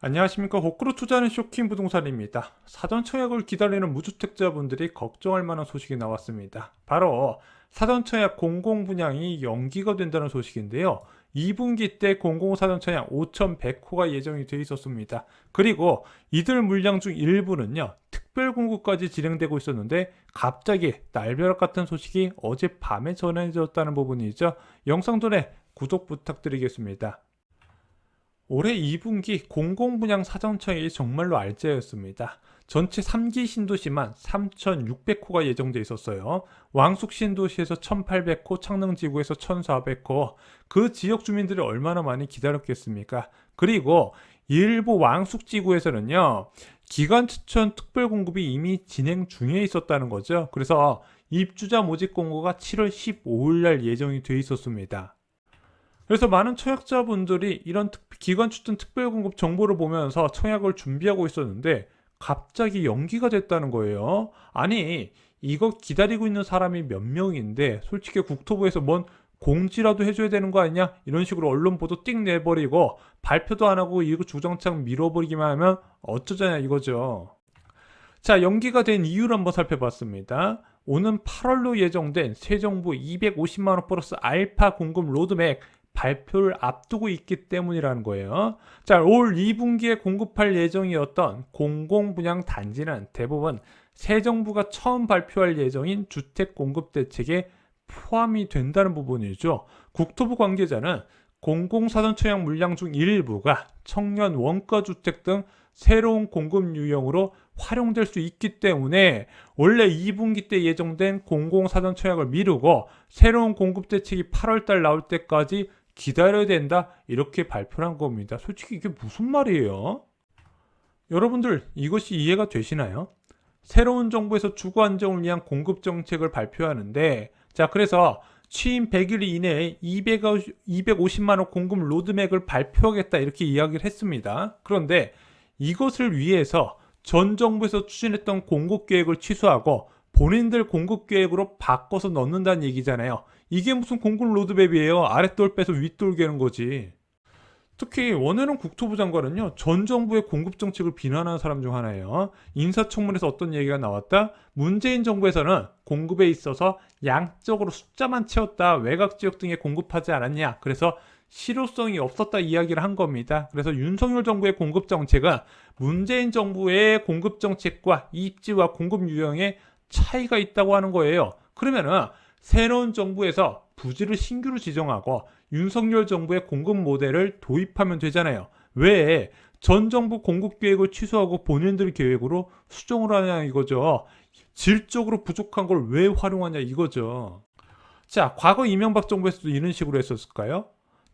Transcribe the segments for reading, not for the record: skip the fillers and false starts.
안녕하십니까. 거꾸로 투자하는 쇼킹 부동산입니다. 사전 청약을 기다리는 무주택자분들이 걱정할 만한 소식이 나왔습니다. 바로 사전 청약 공공분양이 연기가 된다는 소식인데요. 2분기 때 공공사전 청약 5,100호가 예정이 되어 있었습니다. 그리고 이들 물량 중 일부는요, 특별 공급까지 진행되고 있었는데 갑자기 날벼락 같은 소식이 어젯밤에 전해졌다는 부분이죠. 영상 전에 구독 부탁드리겠습니다. 올해 2분기 공공분양 사전청약이 정말로 알짜였습니다. 전체 3기 신도시만 3,600호가 예정돼 있었어요. 왕숙 신도시에서 1,800호, 창릉지구에서 1,400호. 그 지역 주민들이 얼마나 많이 기다렸겠습니까? 그리고 일부 왕숙지구에서는요, 기간 추천 특별 공급이 이미 진행 중에 있었다는 거죠. 그래서 입주자 모집 공고가 7월 15일 날 예정이 돼 있었습니다. 그래서 많은 청약자분들이 이런 기관 추천 특별공급 정보를 보면서 청약을 준비하고 있었는데 갑자기 연기가 됐다는 거예요. 아니, 이거 기다리고 있는 사람이 몇 명인데 솔직히 국토부에서 뭔 공지라도 해줘야 되는 거 아니냐? 이런 식으로 언론 보도 띡 내버리고 발표도 안 하고 이거 주정창 밀어버리기만 하면 어쩌자냐 이거죠. 자, 연기가 된 이유를 한번 살펴봤습니다. 오는 8월로 예정된 새 정부 250만원 플러스 알파 공급 로드맵 발표를 앞두고 있기 때문이라는 거예요. 자, 올 2분기에 공급할 예정이었던 공공분양 단지는 대부분 새 정부가 처음 발표할 예정인 주택공급대책에 포함이 된다는 부분이죠. 국토부 관계자는 공공사전 청약 물량 중 일부가 청년 원가주택 등 새로운 공급 유형으로 활용될 수 있기 때문에 원래 2분기 때 예정된 공공사전 청약을 미루고 새로운 공급대책이 8월달 나올 때까지 기다려야 된다, 이렇게 발표를 한 겁니다. 솔직히 이게 무슨 말이에요? 여러분들 이것이 이해가 되시나요? 새로운 정부에서 주거 안정을 위한 공급 정책을 발표하는데, 자, 그래서 취임 100일 이내에 250만원 공급 로드맵을 발표하겠다, 이렇게 이야기를 했습니다. 그런데 이것을 위해서 전 정부에서 추진했던 공급 계획을 취소하고 본인들 공급 계획으로 바꿔서 넣는다는 얘기잖아요. 이게 무슨 공급 로드맵이에요. 아랫돌 빼서 윗돌 개는 거지. 특히 원내는 국토부 장관은요, 전 정부의 공급 정책을 비난하는 사람 중 하나예요. 인사청문회에서 어떤 얘기가 나왔다? 문재인 정부에서는 공급에 있어서 양적으로 숫자만 채웠다, 외곽 지역 등에 공급하지 않았냐, 그래서 실효성이 없었다 이야기를 한 겁니다. 그래서 윤석열 정부의 공급 정책은 문재인 정부의 공급 정책과 입지와 공급 유형에 차이가 있다고 하는 거예요. 그러면은 새로운 정부에서 부지를 신규로 지정하고 윤석열 정부의 공급 모델을 도입하면 되잖아요. 왜 전 정부 공급 계획을 취소하고 본인들 계획으로 수정을 하냐 이거죠. 질적으로 부족한 걸 왜 활용하냐 이거죠. 자, 과거 이명박 정부에서도 이런 식으로 했었을까요?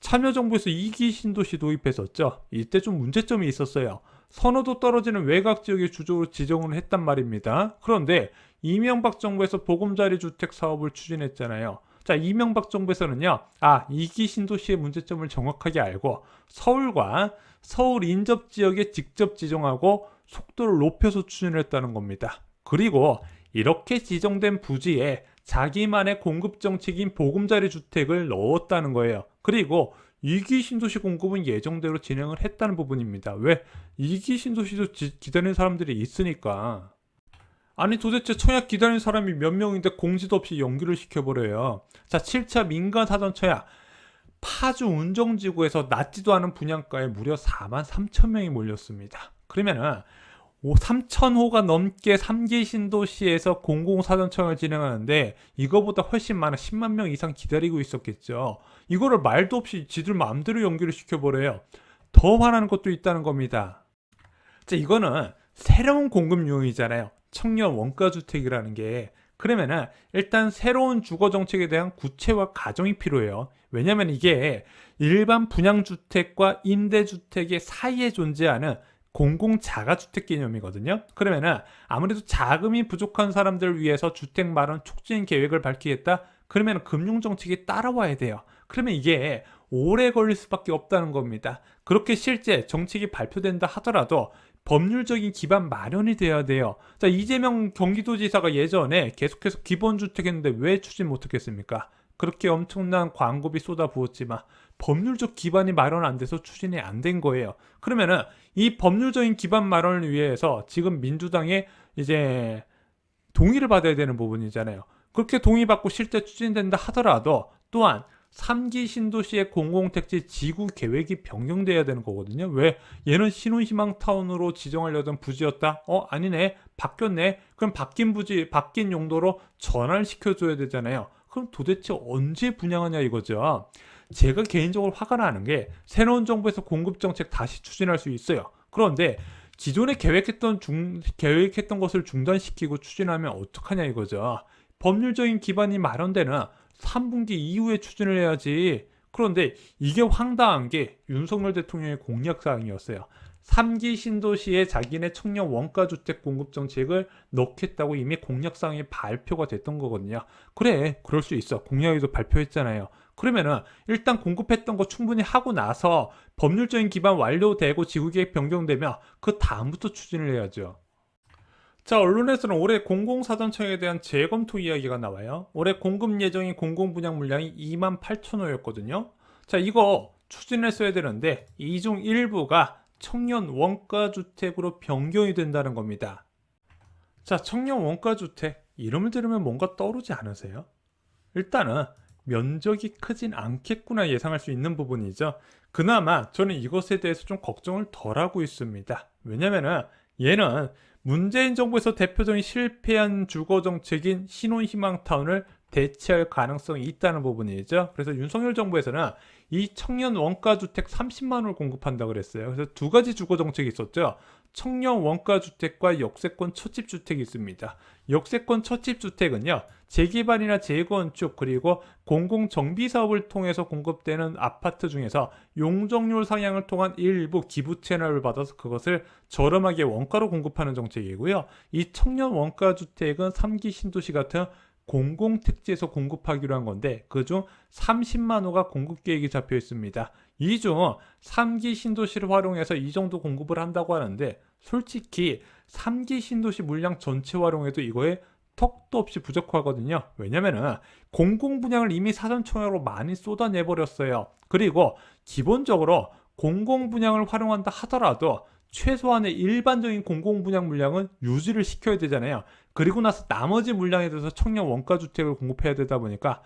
참여정부에서 2기 신도시 도입했었죠. 이때 좀 문제점이 있었어요. 선호도 떨어지는 외곽 지역의 주적으로 지정을 했단 말입니다. 그런데 이명박 정부에서 보금자리 주택 사업을 추진했잖아요. 자, 이명박 정부에서는요, 2기 신도시의 문제점을 정확하게 알고 서울과 서울 인접 지역에 직접 지정하고 속도를 높여서 추진을 했다는 겁니다. 그리고 이렇게 지정된 부지에 자기만의 공급 정책인 보금자리 주택을 넣었다는 거예요. 그리고 2기 신도시 공급은 예정대로 진행을 했다는 부분입니다. 왜? 2기 신도시도 기다리는 사람들이 있으니까. 아니, 도대체 청약 기다리는 사람이 몇 명인데 공지도 없이 연기를 시켜버려요. 자, 7차 민간 사전 청약. 파주 운정지구에서 낮지도 않은 분양가에 무려 4만 3천 명이 몰렸습니다. 그러면은 3,000호가 넘게 3기 신도시에서 공공사전 청약을 진행하는데 이거보다 훨씬 많은 10만 명 이상 기다리고 있었겠죠. 이거를 말도 없이 지들 마음대로 연기를 시켜버려요. 더 화나는 것도 있다는 겁니다. 자, 이거는 새로운 공급 유형이잖아요. 청년 원가주택이라는 게. 그러면은 일단 새로운 주거정책에 대한 구체화 과정이 필요해요. 왜냐면 이게 일반 분양주택과 임대주택의 사이에 존재하는 공공자가주택 개념이거든요. 그러면은 아무래도 자금이 부족한 사람들을 위해서 주택 마련 촉진 계획을 밝히겠다. 그러면 금융정책이 따라와야 돼요. 그러면 이게 오래 걸릴 수밖에 없다는 겁니다. 그렇게 실제 정책이 발표된다 하더라도 법률적인 기반 마련이 돼야 돼요. 자, 이재명 경기도지사가 예전에 계속해서 기본주택 했는데 왜 추진 못했겠습니까? 그렇게 엄청난 광고비 쏟아부었지만 법률적 기반이 마련 안 돼서 추진이 안 된 거예요. 그러면은 이 법률적인 기반 마련을 위해서 지금 민주당의 이제 동의를 받아야 되는 부분이잖아요. 그렇게 동의받고 실제 추진된다 하더라도 또한 3기 신도시의 공공택지 지구 계획이 변경돼야 되는 거거든요. 왜? 얘는 신혼희망타운으로 지정하려던 부지였다? 아니네. 바뀌었네. 그럼 바뀐 부지, 바뀐 용도로 전환을 시켜줘야 되잖아요. 그럼 도대체 언제 분양하냐 이거죠. 제가 개인적으로 화가 나는 게 새로운 정부에서 공급정책 다시 추진할 수 있어요. 그런데 기존에 계획했던 것을 중단시키고 추진하면 어떡하냐 이거죠. 법률적인 기반이 마련되는 3분기 이후에 추진을 해야지. 그런데 이게 황당한 게 윤석열 대통령의 공약사항이었어요. 3기 신도시에 자기네 청년 원가주택 공급 정책을 넣겠다고 이미 공약사항이 발표가 됐던 거거든요. 그래, 그럴 수 있어. 공약에도 발표했잖아요. 그러면은 일단 공급했던 거 충분히 하고 나서 법률적인 기반 완료되고 지구계획 변경되면 그 다음부터 추진을 해야죠. 자, 언론에서는 올해 공공사전청에 대한 재검토 이야기가 나와요. 올해 공급 예정인 공공분양 물량이 28,000호였거든요. 자, 이거 추진했어야 되는데 이 중 일부가 청년 원가주택으로 변경이 된다는 겁니다. 자, 청년 원가주택 이름을 들으면 뭔가 떠오르지 않으세요? 일단은 면적이 크진 않겠구나 예상할 수 있는 부분이죠. 그나마 저는 이것에 대해서 좀 걱정을 덜 하고 있습니다. 왜냐면은 얘는 문재인 정부에서 대표적인 실패한 주거정책인 신혼희망타운을 대체할 가능성이 있다는 부분이죠. 그래서 윤석열 정부에서는 이 청년 원가주택 30만 원을 공급한다고 그랬어요. 그래서 두 가지 주거정책이 있었죠. 청년 원가주택과 역세권 첫집주택이 있습니다. 역세권 첫집주택은요, 재개발이나 재건축 그리고 공공정비사업을 통해서 공급되는 아파트 중에서 용적률 상향을 통한 일부 기부 채널을 받아서 그것을 저렴하게 원가로 공급하는 정책이고요. 이 청년 원가주택은 3기 신도시 같은 공공택지에서 공급하기로 한 건데 그중 30만 호가 공급 계획이 잡혀 있습니다. 이 중 3기 신도시를 활용해서 이 정도 공급을 한다고 하는데 솔직히 3기 신도시 물량 전체 활용해도 이거에 턱도 없이 부족하거든요. 왜냐면은 공공분양을 이미 사전청약으로 많이 쏟아내버렸어요. 그리고 기본적으로 공공분양을 활용한다 하더라도 최소한의 일반적인 공공분양 물량은 유지를 시켜야 되잖아요. 그리고 나서 나머지 물량에 대해서 청년 원가주택을 공급해야 되다 보니까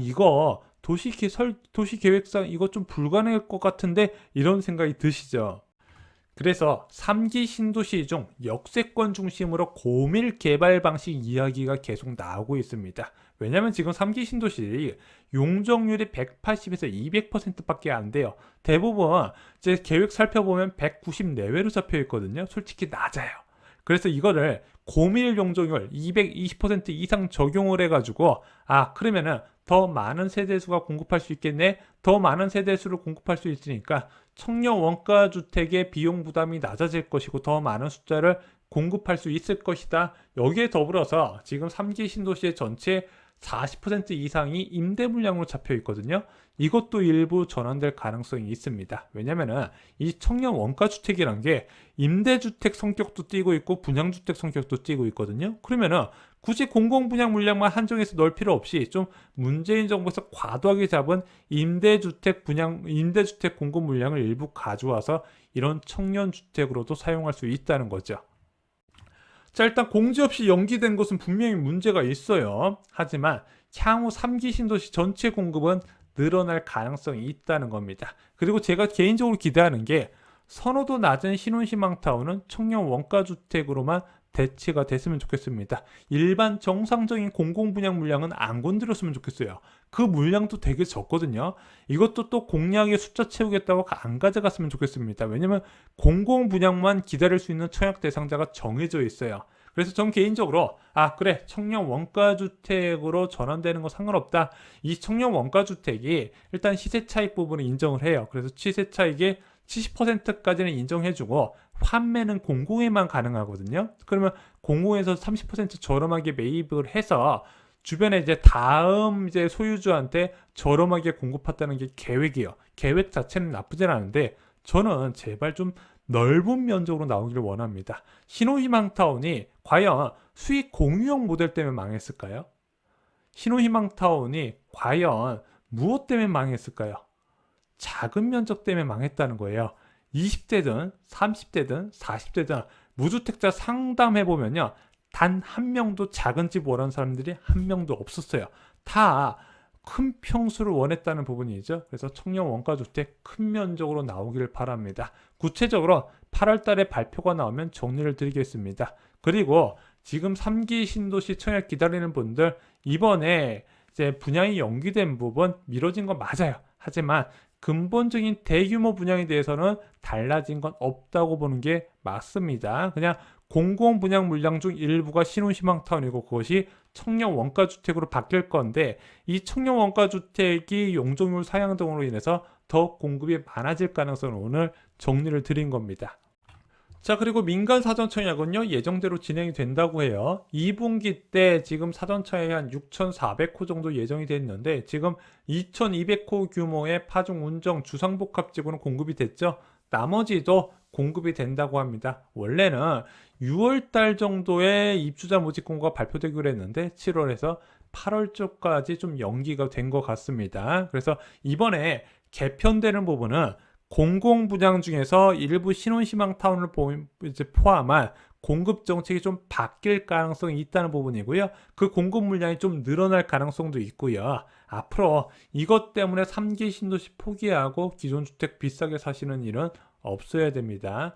이거 도시계획상 이거 좀 불가능할 것 같은데 이런 생각이 드시죠. 그래서 3기 신도시 중 역세권 중심으로 고밀 개발 방식 이야기가 계속 나오고 있습니다. 왜냐면 지금 3기 신도시 용적률이 180에서 200%밖에 안 돼요. 대부분 제 계획 살펴보면 190 내외로 잡혀 있거든요. 솔직히 낮아요. 그래서 이거를 고밀 용적률 220% 이상 적용을 해가지고 그러면은 더 많은 세대수가 공급할 수 있겠네. 더 많은 세대수를 공급할 수 있으니까 청년 원가주택의 비용 부담이 낮아질 것이고 더 많은 숫자를 공급할 수 있을 것이다. 여기에 더불어서 지금 3기 신도시의 전체 40% 이상이 임대 물량으로 잡혀 있거든요. 이것도 일부 전환될 가능성이 있습니다. 왜냐면은 이 청년 원가주택이란 게 임대주택 성격도 띠고 있고 분양주택 성격도 띠고 있거든요. 그러면은 굳이 공공분양 물량만 한정해서 넣을 필요 없이 좀 문재인 정부에서 과도하게 잡은 임대주택 공급 물량을 일부 가져와서 이런 청년주택으로도 사용할 수 있다는 거죠. 자, 일단 공지 없이 연기된 것은 분명히 문제가 있어요. 하지만 향후 3기 신도시 전체 공급은 늘어날 가능성이 있다는 겁니다. 그리고 제가 개인적으로 기대하는 게 선호도 낮은 신혼희망타운은 청년 원가주택으로만 대체가 됐으면 좋겠습니다. 일반 정상적인 공공분양 물량은 안 건드렸으면 좋겠어요. 그 물량도 되게 적거든요. 이것도 또 공약의 숫자 채우겠다고 안 가져갔으면 좋겠습니다. 왜냐면 공공분양만 기다릴 수 있는 청약 대상자가 정해져 있어요. 그래서 전 개인적으로 그래, 청년 원가주택으로 전환되는 거 상관없다. 이 청년 원가주택이 일단 시세 차익 부분을 인정을 해요. 그래서 시세 차익의 70%까지는 인정해주고 판매는 공공에만 가능하거든요. 그러면 공공에서 30% 저렴하게 매입을 해서 주변에 이제 다음 이제 소유주한테 저렴하게 공급한다는 게 계획이에요. 계획 자체는 나쁘진 않은데 저는 제발 좀 넓은 면적으로 나오기를 원합니다. 신호희망타운이 과연 수익 공유형 모델 때문에 망했을까요? 신호희망타운이 과연 무엇 때문에 망했을까요? 작은 면적 때문에 망했다는 거예요. 20대든 30대든 40대든 무주택자 상담해보면요. 단 한 명도 작은 집 원하는 사람들이 한 명도 없었어요. 다 큰 평수를 원했다는 부분이죠. 그래서 청년 원가주택 큰 면적으로 나오기를 바랍니다. 구체적으로 8월 달에 발표가 나오면 정리를 드리겠습니다. 그리고 지금 3기 신도시 청약 기다리는 분들 이번에 이제 분양이 연기된 부분 미뤄진 건 맞아요. 하지만 근본적인 대규모 분양에 대해서는 달라진 건 없다고 보는 게 맞습니다. 그냥 공공 분양 물량 중 일부가 신혼희망타운이고 그것이 청년 원가주택으로 바뀔 건데 이 청년 원가주택이 용적률 상향 등으로 인해서 더 공급이 많아질 가능성을 오늘 정리를 드린 겁니다. 자, 그리고 민간 사전 청약은요 예정대로 진행이 된다고 해요. 2분기 때 지금 사전 청약이 한 6,400호 정도 예정이 됐는데 지금 2,200호 규모의 파종 운정 주상복합지구는 공급이 됐죠. 나머지도 공급이 된다고 합니다. 원래는 6월 달 정도에 입주자 모집 공고가 발표되기로 했는데 7월에서 8월 쪽까지 좀 연기가 된 것 같습니다. 그래서 이번에 개편되는 부분은 공공분양 중에서 일부 신혼희망타운을 포함한 공급 정책이 좀 바뀔 가능성이 있다는 부분이고요. 그 공급 물량이 좀 늘어날 가능성도 있고요. 앞으로 이것 때문에 3기 신도시 포기하고 기존 주택 비싸게 사시는 일은 없어야 됩니다.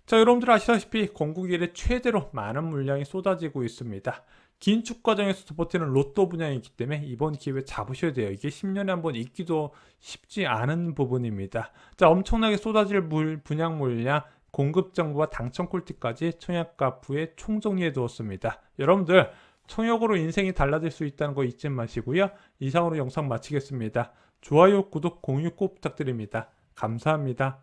자, 여러분들 아시다시피 건국일에 최대로 많은 물량이 쏟아지고 있습니다. 긴축 과정에서 버티는 로또 분양이 있기 때문에 이번 기회에 잡으셔야 돼요. 이게 10년에 한 번 있기도 쉽지 않은 부분입니다. 자, 엄청나게 쏟아질 분양 물량, 공급 정보와 당첨 꿀팁까지 청약값 후에 총정리해 두었습니다. 여러분들 청약으로 인생이 달라질 수 있다는 거 잊지 마시고요. 이상으로 영상 마치겠습니다. 좋아요, 구독, 공유 꼭 부탁드립니다. 감사합니다.